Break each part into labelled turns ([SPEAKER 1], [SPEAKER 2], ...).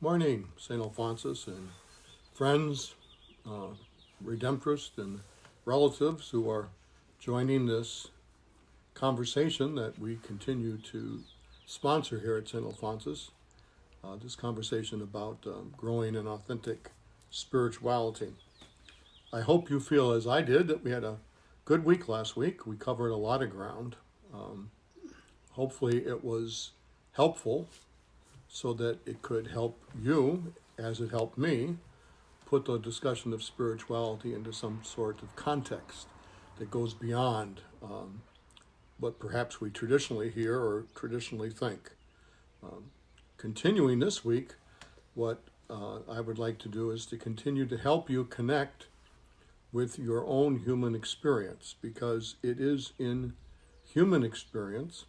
[SPEAKER 1] Morning, St. Alphonsus and friends, redemptorists and relatives who are joining this conversation that we continue to sponsor here at St. Alphonsus. This conversation about growing in authentic spirituality. I hope you feel as I did that we had a good week last week. We covered a lot of ground. Hopefully it was helpful so that it could help you, as it helped me, put the discussion of spirituality into some sort of context that goes beyond what perhaps we traditionally hear or traditionally think. Continuing this week, what I would like to do is to continue to help you connect with your own human experience, because it is in human experience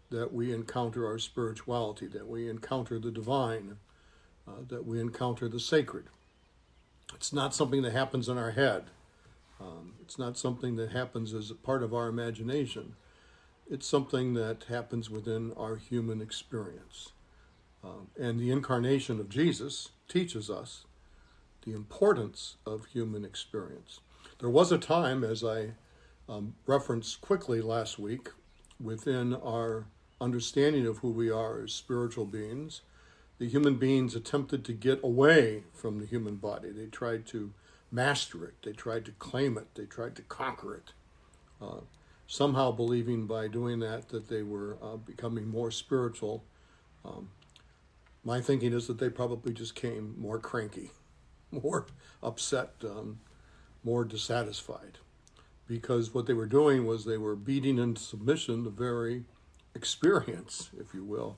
[SPEAKER 1] that we encounter our spirituality, that we encounter the divine, that we encounter the sacred. It's not something that happens in our head. It's not something that happens as a part of our imagination. It's something that happens within our human experience. And the incarnation of Jesus teaches us the importance of human experience. There was a time, as I referenced quickly last week, within our understanding of who we are as spiritual beings, the human beings attempted to get away from the human body. They tried to master it. They tried to claim it. They tried to conquer it. Somehow believing by doing that they were becoming more spiritual. My thinking is that they probably just came more cranky, more upset, more dissatisfied. Because what they were doing was they were beating into submission the very experience, if you will,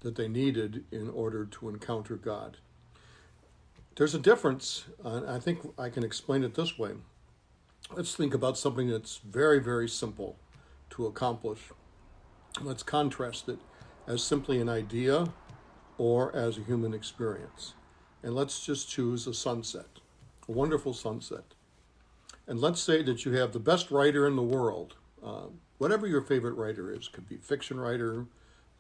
[SPEAKER 1] that they needed in order to encounter God. There's a difference, I think I can explain it this way. Let's think about something that's very, very simple to accomplish. Let's contrast it as simply an idea or as a human experience. And let's just choose a sunset, a wonderful sunset. And let's say that you have the best writer in the world, whatever your favorite writer is. Could be fiction writer,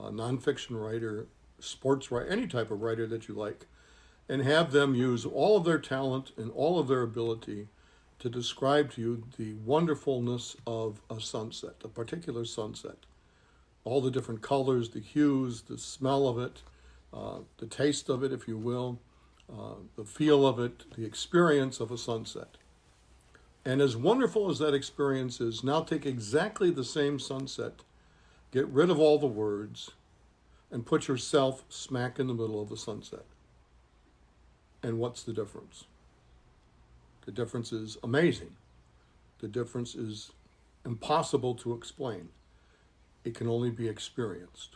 [SPEAKER 1] nonfiction writer, sports writer, any type of writer that you like, and have them use all of their talent and all of their ability to describe to you the wonderfulness of a sunset, a particular sunset. All the different colors, the hues, the smell of it, the taste of it, if you will, the feel of it, the experience of a sunset. And as wonderful as that experience is, now take exactly the same sunset, get rid of all the words, and put yourself smack in the middle of the sunset. And what's the difference? The difference is amazing. The difference is impossible to explain. It can only be experienced.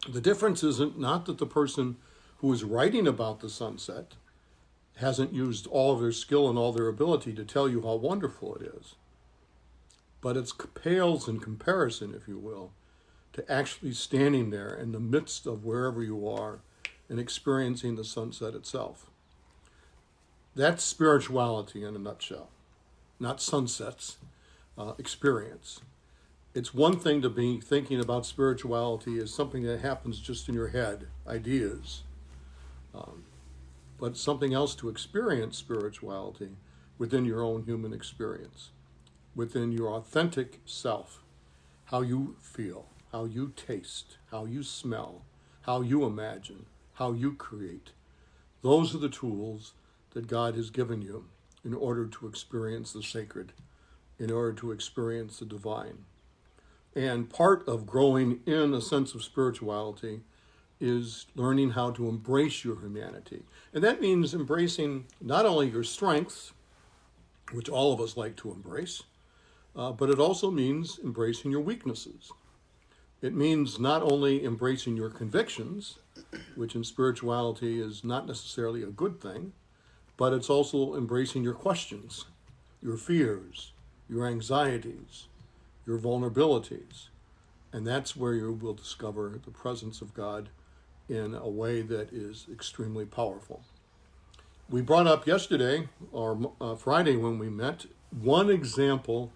[SPEAKER 1] The difference isn't not that the person who is writing about the sunset hasn't used all of their skill and all their ability to tell you how wonderful it is. But it pales in comparison, if you will, to actually standing there in the midst of wherever you are and experiencing the sunset itself. That's spirituality in a nutshell, not sunsets, experience. It's one thing to be thinking about spirituality as something that happens just in your head, ideas. But it's something else to experience spirituality within your own human experience, within your authentic self, how you feel, how you taste, how you smell, how you imagine, how you create. Those are the tools that God has given you in order to experience the sacred, in order to experience the divine. And part of growing in a sense of spirituality is learning how to embrace your humanity. And that means embracing not only your strengths, which all of us like to embrace, but it also means embracing your weaknesses. It means not only embracing your convictions, which in spirituality is not necessarily a good thing, but it's also embracing your questions, your fears, your anxieties, your vulnerabilities. And that's where you will discover the presence of God in a way that is extremely powerful. We brought up yesterday, or Friday when we met, one example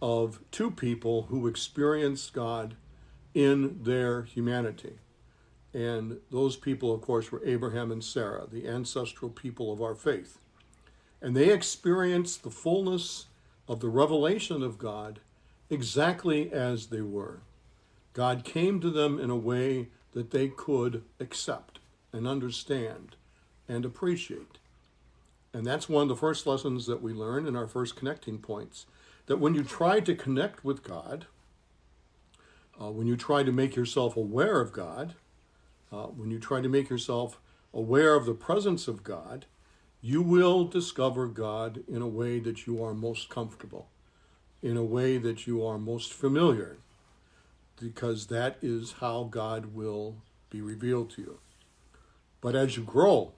[SPEAKER 1] of two people who experienced God in their humanity. And those people, of course, were Abraham and Sarah, the ancestral people of our faith. And they experienced the fullness of the revelation of God exactly as they were. God came to them in a way that they could accept and understand and appreciate. And that's one of the first lessons that we learn in our first connecting points, that when you try to connect with God, when you try to make yourself aware of God, when you try to make yourself aware of the presence of God, you will discover God in a way that you are most comfortable, in a way that you are most familiar, because that is how God will be revealed to you. But as you grow,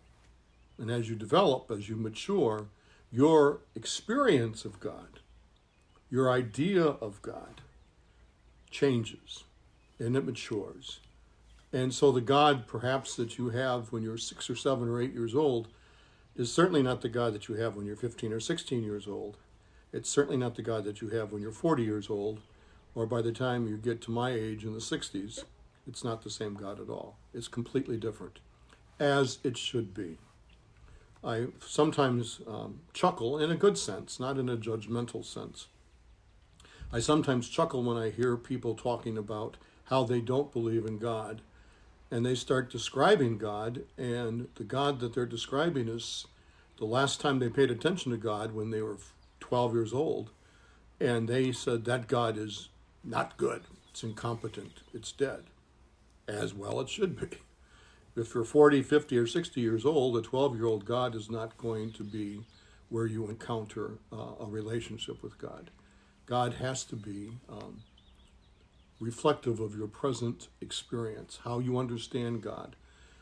[SPEAKER 1] and as you develop, as you mature, your experience of God, your idea of God changes and it matures. And so the God perhaps that you have when you're 6 or 7 or 8 years old is certainly not the God that you have when you're 15 or 16 years old. It's certainly not the God that you have when you're 40 years old, or by the time you get to my age in the 60s. It's not the same God at all. It's completely different, as it should be. I sometimes chuckle in a good sense, not in a judgmental sense. I sometimes chuckle when I hear people talking about how they don't believe in God, and they start describing God, and the God that they're describing is the last time they paid attention to God when they were 12 years old, and they said that God is not good, it's incompetent, it's dead. As well it should be. If you're 40, 50, or 60 years old, a 12-year-old God is not going to be where you encounter a relationship with God. God has to be reflective of your present experience, how you understand God,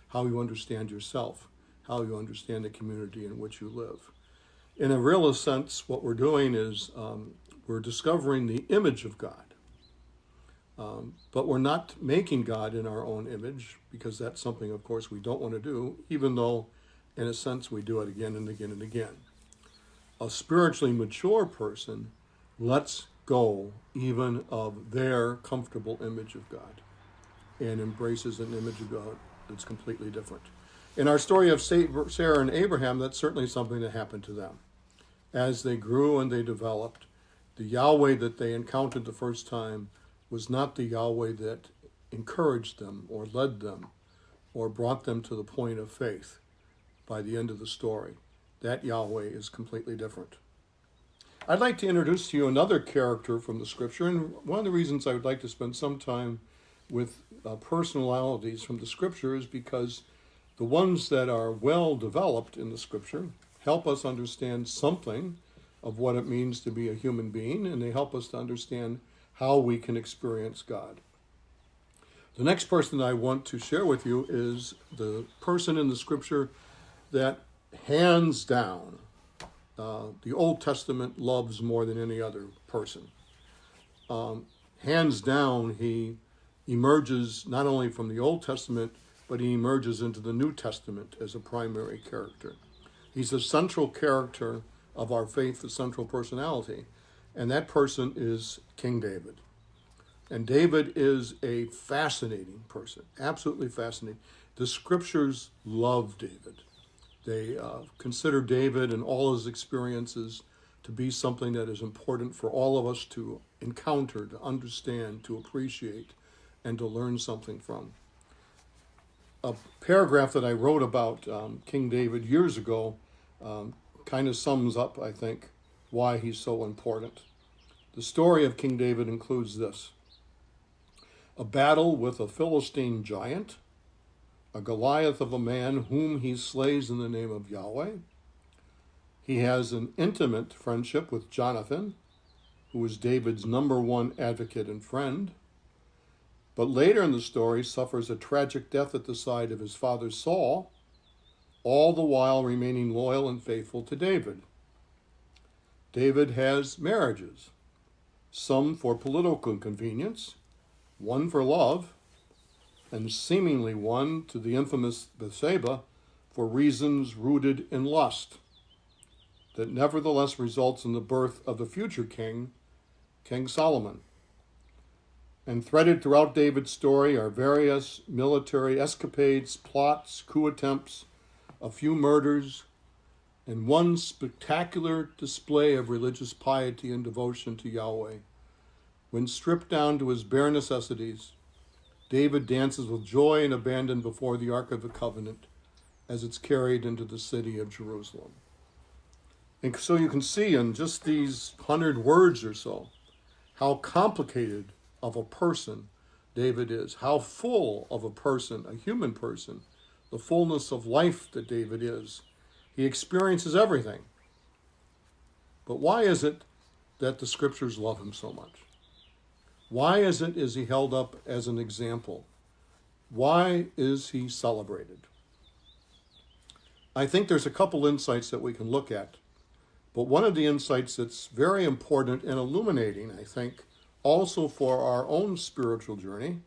[SPEAKER 1] how you understand yourself, how you understand the community in which you live. In a real sense, what we're doing is we're discovering the image of God. But we're not making God in our own image, because that's something, of course, we don't want to do, even though, in a sense, we do it again and again and again. A spiritually mature person lets go even of their comfortable image of God and embraces an image of God that's completely different. In our story of Sarah and Abraham, that's certainly something that happened to them. As they grew and they developed, the Yahweh that they encountered the first time was not the Yahweh that encouraged them or led them or brought them to the point of faith by the end of the story. That Yahweh is completely different. I'd like to introduce to you another character from the scripture, and one of the reasons I would like to spend some time with personalities from the scripture is because the ones that are well developed in the scripture help us understand something of what it means to be a human being, and they help us to understand how we can experience God. The next person I want to share with you is the person in the scripture that hands down the Old Testament loves more than any other person. Hands down, he emerges not only from the Old Testament, but he emerges into the New Testament as a primary character. He's a central character of our faith, the central personality, and that person is King David. And David is a fascinating person, absolutely fascinating. The scriptures love David. They consider David and all his experiences to be something that is important for all of us to encounter, to understand, to appreciate, and to learn something from. A paragraph that I wrote about King David years ago kind of sums up, I think, why he's so important. The story of King David includes this: a battle with a Philistine giant, a Goliath of a man whom he slays in the name of Yahweh. He has an intimate friendship with Jonathan, who is David's number one advocate and friend, but later in the story suffers a tragic death at the side of his father Saul, all the while remaining loyal and faithful to David. David has marriages, some for political convenience, one for love, and seemingly one, to the infamous Bathsheba, for reasons rooted in lust, that nevertheless results in the birth of the future king, King Solomon. And threaded throughout David's story are various military escapades, plots, coup attempts, a few murders, and one spectacular display of religious piety and devotion to Yahweh. When stripped down to his bare necessities, David dances with joy and abandon before the Ark of the Covenant as it's carried into the city of Jerusalem. And so you can see in just these 100 words or so how complicated of a person David is, how full of a person, a human person, the fullness of life that David is. He experiences everything. But why is it that the scriptures love him so much? Why is he held up as an example? Why is he celebrated? I think there's a couple insights that we can look at. But one of the insights that's very important and illuminating, I think, also for our own spiritual journey,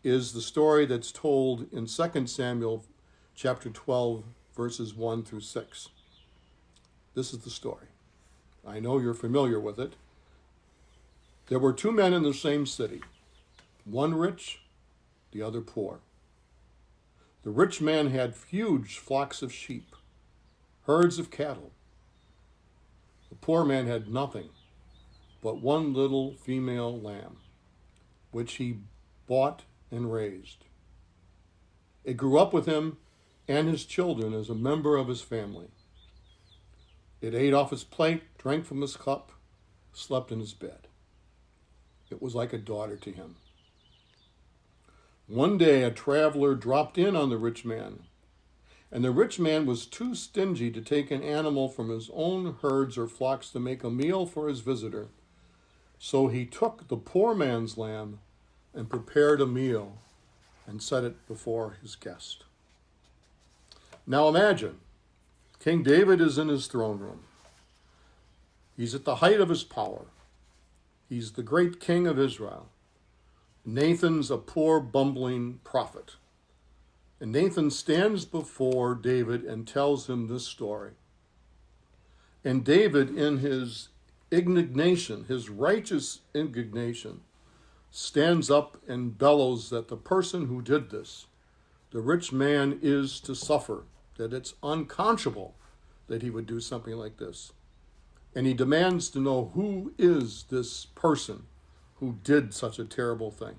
[SPEAKER 1] is the story that's told in 2 Samuel chapter 12, verses 1 through 6. This is the story. I know you're familiar with it. There were two men in the same city, one rich, the other poor. The rich man had huge flocks of sheep, herds of cattle. The poor man had nothing but one little female lamb, which he bought and raised. It grew up with him and his children as a member of his family. It ate off his plate, drank from his cup, slept in his bed. It was like a daughter to him. One day a traveler dropped in on the rich man, and the rich man was too stingy to take an animal from his own herds or flocks to make a meal for his visitor. So he took the poor man's lamb and prepared a meal and set it before his guest. Now imagine, King David is in his throne room. He's at the height of his power. He's the great king of Israel. Nathan's a poor, bumbling prophet. And Nathan stands before David and tells him this story. And David, in his indignation, his righteous indignation, stands up and bellows that the person who did this, the rich man, is to suffer, that it's unconscionable that he would do something like this. And he demands to know who is this person who did such a terrible thing.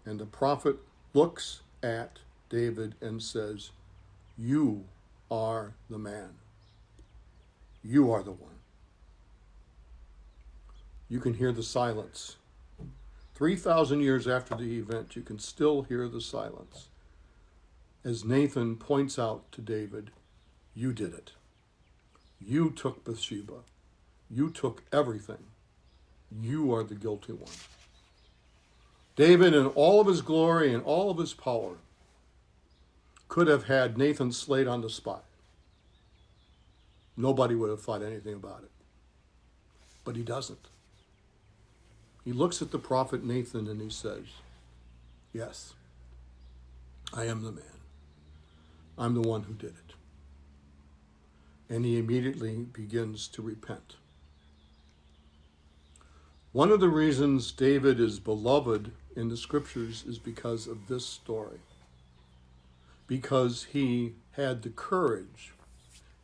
[SPEAKER 1] And the prophet looks at David and says, "You are the man. You are the one." You can hear the silence. 3,000 years after the event, you can still hear the silence as Nathan points out to David, "You did it. You took Bathsheba. You took everything. You are the guilty one." David, in all of his glory and all of his power, could have had Nathan slayed on the spot. Nobody would have thought anything about it. But he doesn't. He looks at the prophet Nathan and he says, "Yes, I am the man. I'm the one who did it." And he immediately begins to repent. One of the reasons David is beloved in the scriptures is because of this story. Because he had the courage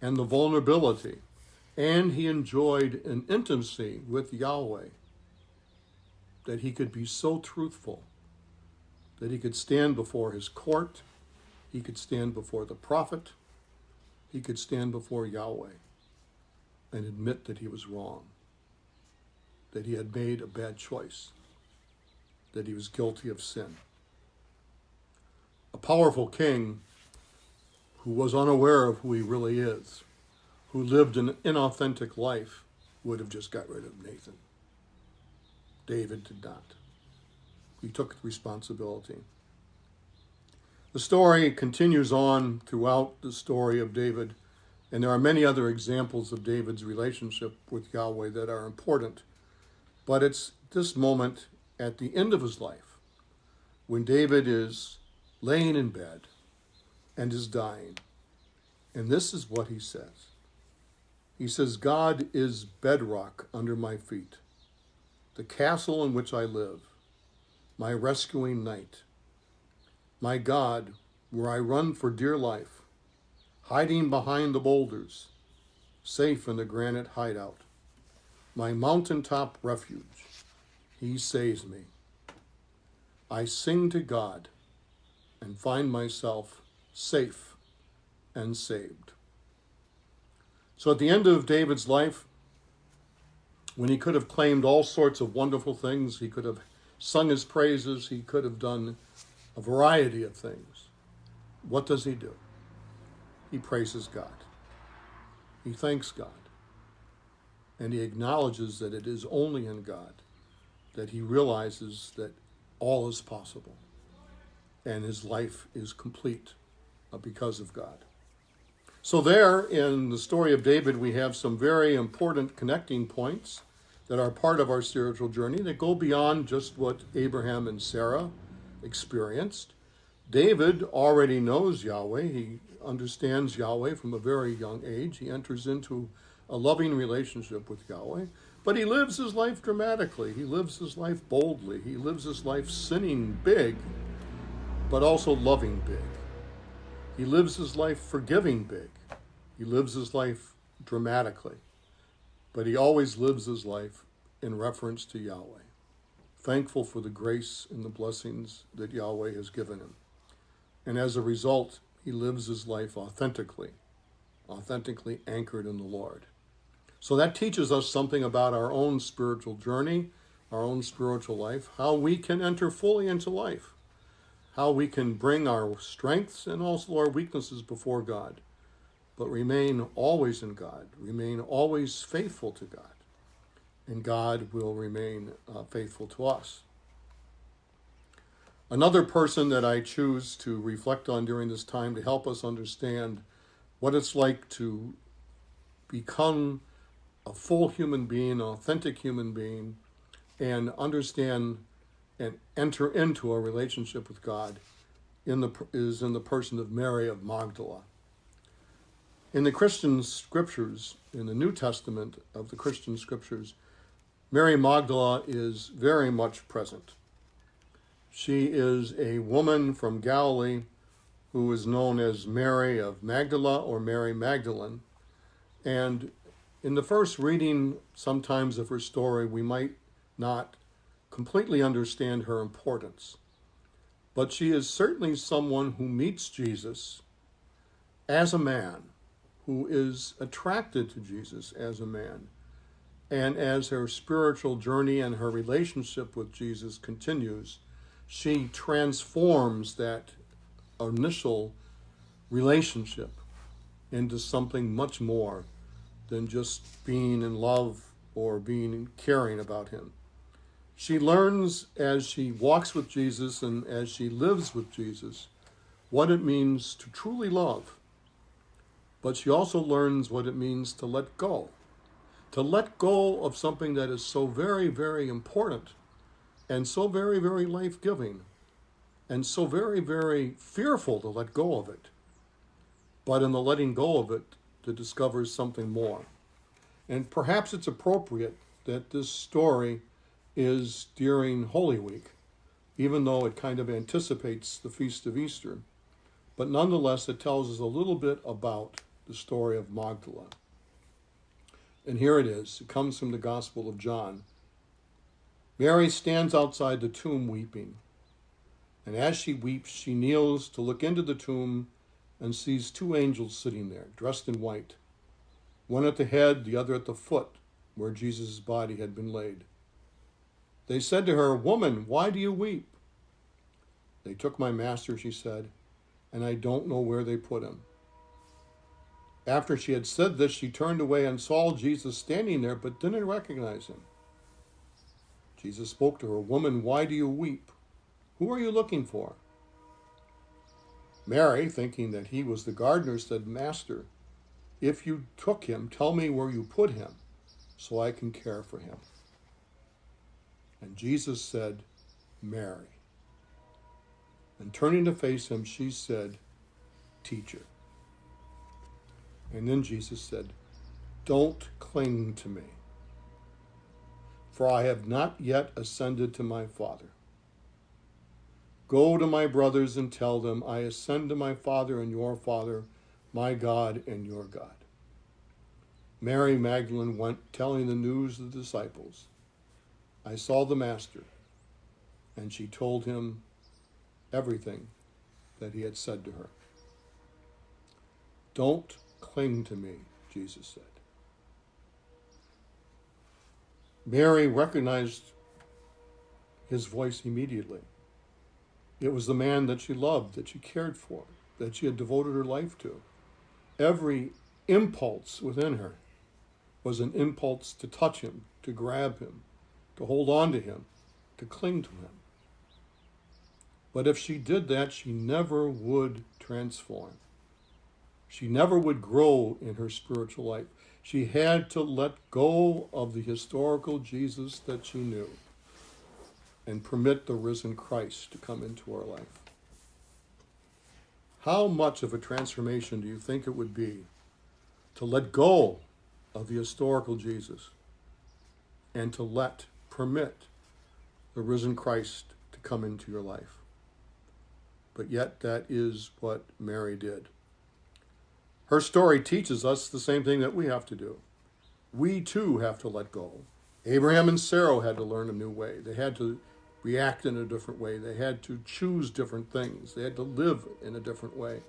[SPEAKER 1] and the vulnerability, and he enjoyed an intimacy with Yahweh, that he could be so truthful, that he could stand before his court, he could stand before the prophet, he could stand before Yahweh and admit that he was wrong, that he had made a bad choice, that he was guilty of sin. A powerful king who was unaware of who he really is, who lived an inauthentic life, would have just got rid of Nathan. David did not. He took responsibility. The story continues on throughout the story of David, and there are many other examples of David's relationship with Yahweh that are important. But it's this moment at the end of his life, when David is laying in bed and is dying. And this is what he says. He says, "God is bedrock under my feet, the castle in which I live. my rescuing knight. My God, where I run for dear life, hiding behind the boulders, safe in the granite hideout. My mountaintop refuge, he saves me. I sing to God and find myself safe and saved. So at the end of David's life, when he could have claimed all sorts of wonderful things, he could have sung his praises, he could have done a variety of things. What does he do? He praises God. He thanks God. And he acknowledges that it is only in God that he realizes that all is possible and his life is complete because of God. So there in the story of David, we have some very important connecting points that are part of our spiritual journey that go beyond just what Abraham and Sarah experienced. David already knows Yahweh. He understands Yahweh from a very young age. He enters into a loving relationship with Yahweh, but he lives his life dramatically. He lives his life boldly. He lives his life sinning big, but also loving big. He lives his life forgiving big. He lives his life dramatically, but he always lives his life in reference to Yahweh, thankful for the grace and the blessings that Yahweh has given him. And as a result, he lives his life authentically anchored in the Lord. So that teaches us something about our own spiritual journey, our own spiritual life, how we can enter fully into life, how we can bring our strengths and also our weaknesses before God, but remain always in God, remain always faithful to God, and God will remain faithful to us. Another person that I choose to reflect on during this time to help us understand what it's like to become a full human being, an authentic human being, and understand and enter into a relationship with God is in the person of Mary of Magdala. In the Christian scriptures, in the New Testament of the Christian scriptures, Mary Magdala is very much present. She is a woman from Galilee who is known as Mary of Magdala or Mary Magdalene. And in the first reading, sometimes of her story, we might not completely understand her importance. But she is certainly someone who meets Jesus as a man, who is attracted to Jesus as a man. And as her spiritual journey and her relationship with Jesus continues, she transforms that initial relationship into something much more than just being in love or being caring about him. She learns as she walks with Jesus and as she lives with Jesus what it means to truly love. But she also learns what it means to let go of something that is so very, very important and so very, very life-giving and so very, very fearful to let go of it. But in the letting go of it, to discover something more. And perhaps it's appropriate that this story is during Holy Week, even though it kind of anticipates the Feast of Easter. But nonetheless, it tells us a little bit about the story of Magdala. And here it is. It comes from the Gospel of John. Mary stands outside the tomb weeping. And as she weeps, she kneels to look into the tomb and sees two angels sitting there, dressed in white, one at the head, the other at the foot, where Jesus' body had been laid. They said to her, "Woman, why do you weep?" "They took my master," she said, "and I don't know where they put him." After she had said this, she turned away and saw Jesus standing there, but didn't recognize him. Jesus spoke to her, "Woman, why do you weep? Who are you looking for?" Mary, thinking that he was the gardener, said, "Master, if you took him, tell me where you put him, so I can care for him." And Jesus said, "Mary." And turning to face him, she said, "Teacher." And then Jesus said, "Don't cling to me, for I have not yet ascended to my Father. Go to my brothers and tell them, I ascend to my Father and your Father, my God and your God. Mary Magdalene went telling the news to the disciples. I saw the Master, and she told him everything that he had said to her. Don't cling to me, Jesus said. Mary recognized his voice immediately. It was the man that she loved, that she cared for, that she had devoted her life to. Every impulse within her was an impulse to touch him, to grab him, to hold on to him, to cling to him. But if she did that, she never would transform. She never would grow in her spiritual life. She had to let go of the historical Jesus that she knew and permit the risen Christ to come into her life. How much of a transformation do you think it would be to let go of the historical Jesus and to permit the risen Christ to come into your life? But yet that is what Mary did. Her story teaches us the same thing that we have to do. We too have to let go. Abraham and Sarah had to learn a new way. They had to react in a different way. They had to choose different things. They had to live in a different way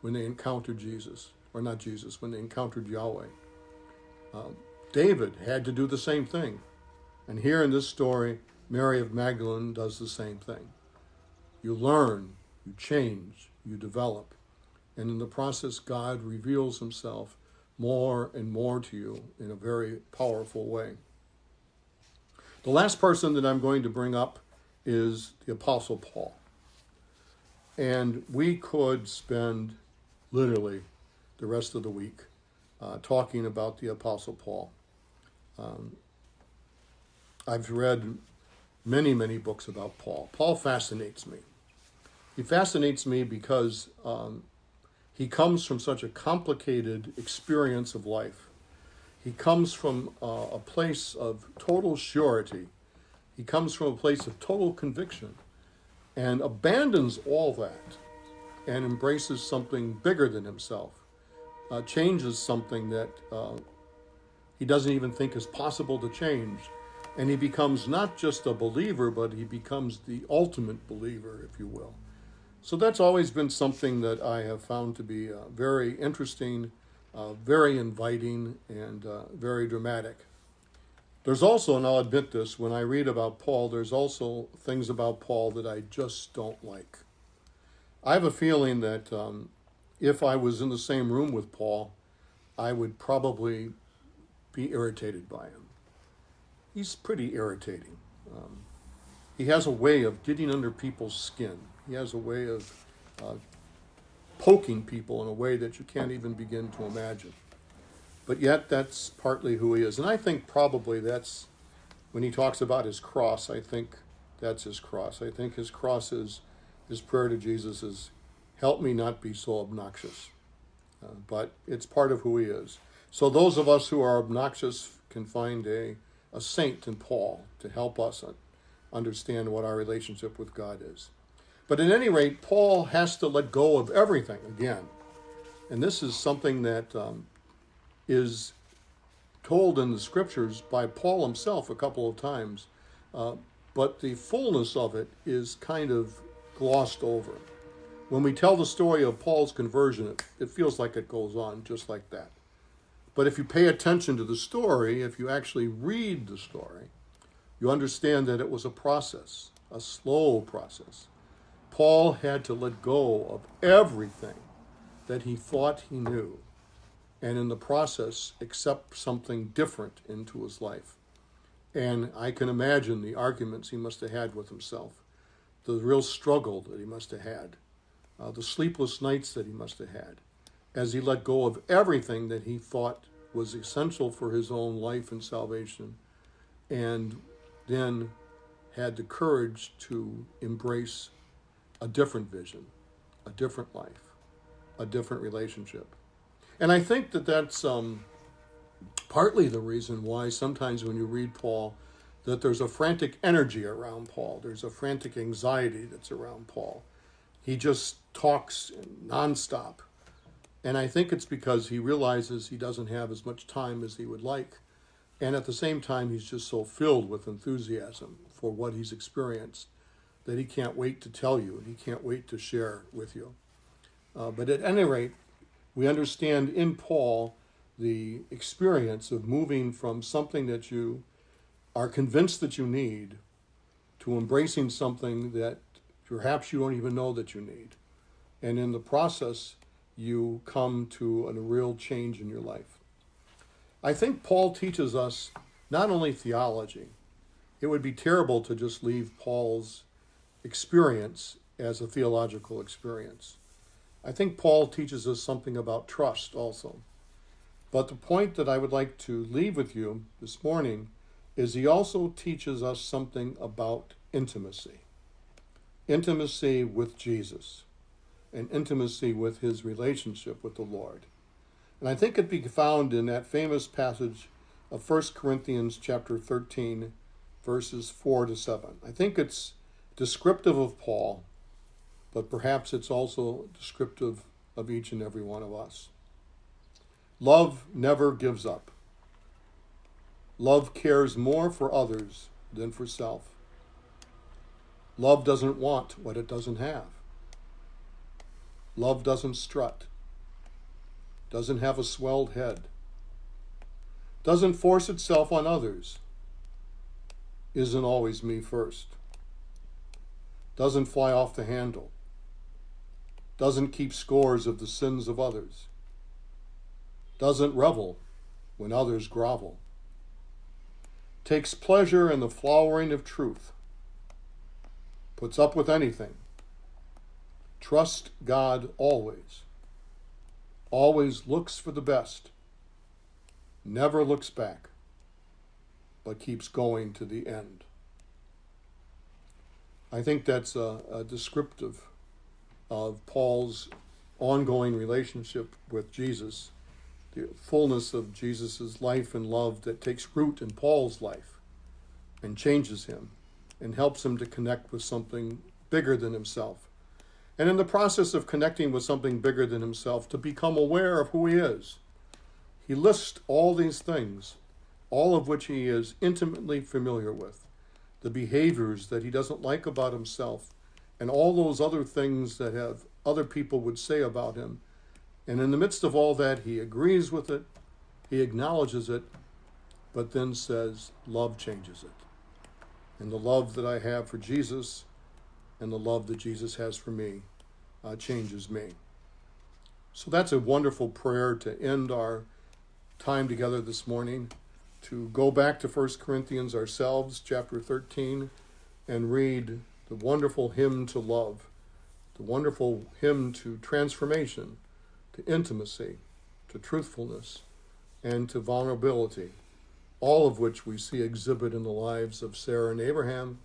[SPEAKER 1] when they encountered Jesus, or not Jesus, when they encountered Yahweh. David had to do the same thing. And here in this story, Mary of Magdalene does the same thing. You learn, you change, you develop. And in the process, God reveals himself more and more to you in a very powerful way. The last person that I'm going to bring up is the Apostle Paul. And we could spend literally the rest of the week talking about the Apostle Paul. I've read many, many books about Paul. Paul fascinates me. He fascinates me because he comes from such a complicated experience of life. He comes from a place of total surety. He comes from a place of total conviction and abandons all that and embraces something bigger than himself, changes something that he doesn't even think is possible to change. And he becomes not just a believer, but he becomes the ultimate believer, if you will. So that's always been something that I have found to be very interesting, very inviting, and very dramatic. There's also, and I'll admit this, when I read about Paul, there's also things about Paul that I just don't like. I have a feeling that if I was in the same room with Paul, I would probably be irritated by him. He's pretty irritating. He has a way of getting under people's skin. He has a way of poking people in a way that you can't even begin to imagine. But yet that's partly who he is. And I think probably that's, when he talks about his cross, I think that's his cross. I think his cross is, his prayer to Jesus is, help me not be so obnoxious. But it's part of who he is. So those of us who are obnoxious can find a saint in Paul to help us understand what our relationship with God is. But at any rate, Paul has to let go of everything again. And this is something that is told in the scriptures by Paul himself a couple of times. But the fullness of it is kind of glossed over. When we tell the story of Paul's conversion, it feels like it goes on just like that. But if you pay attention to the story, if you actually read the story, you understand that it was a process, a slow process. Paul had to let go of everything that he thought he knew, and in the process accept something different into his life. And I can imagine the arguments he must have had with himself, the real struggle that he must have had, the sleepless nights that he must have had, as he let go of everything that he thought was essential for his own life and salvation, and then had the courage to embrace a different vision, a different life, a different relationship. And I think that that's partly the reason why sometimes when you read Paul, that there's a frantic energy around Paul. There's a frantic anxiety that's around Paul. He just talks nonstop. And I think it's because he realizes he doesn't have as much time as he would like. And at the same time, he's just so filled with enthusiasm for what he's experienced that he can't wait to tell you, and he can't wait to share with you. But at any rate, we understand in Paul the experience of moving from something that you are convinced that you need to embracing something that perhaps you don't even know that you need. And in the process, you come to a real change in your life. I think Paul teaches us not only theology. It would be terrible to just leave Paul's experience as a theological experience. I think Paul teaches us something about trust also. But the point that I would like to leave with you this morning is he also teaches us something about intimacy. Intimacy with Jesus and intimacy with his relationship with the Lord. And I think it be found in that famous passage of 1 Corinthians chapter 13, verses 4 to 7. I think it's descriptive of Paul, but perhaps it's also descriptive of each and every one of us. Love never gives up. Love cares more for others than for self. Love doesn't want what it doesn't have. Love doesn't strut, doesn't have a swelled head, doesn't force itself on others, isn't always me first, doesn't fly off the handle, doesn't keep scores of the sins of others, doesn't revel when others grovel, takes pleasure in the flowering of truth, puts up with anything, trusts God always, always looks for the best, never looks back, but keeps going to the end. I think that's a descriptive of Paul's ongoing relationship with Jesus, the fullness of Jesus' life and love that takes root in Paul's life and changes him and helps him to connect with something bigger than himself. And in the process of connecting with something bigger than himself, to become aware of who he is. He lists all these things, all of which he is intimately familiar with, the behaviors that he doesn't like about himself, and all those other things that have other people would say about him. And in the midst of all that, he agrees with it, he acknowledges it, but then says, love changes it. And the love that I have for Jesus and the love that Jesus has for me changes me. So that's a wonderful prayer to end our time together this morning, to go back to 1 Corinthians ourselves, chapter 13, and read the wonderful hymn to love, the wonderful hymn to transformation, to intimacy, to truthfulness, and to vulnerability, all of which we see exhibit in the lives of Sarah and Abraham,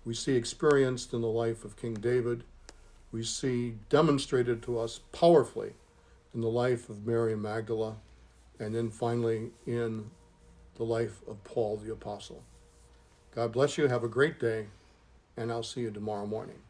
[SPEAKER 1] we see experienced in the life of King David, we see demonstrated to us powerfully in the life of Mary and Magdala, and then finally in the life of Paul the Apostle. God bless you. Have a great day, and I'll see you tomorrow morning.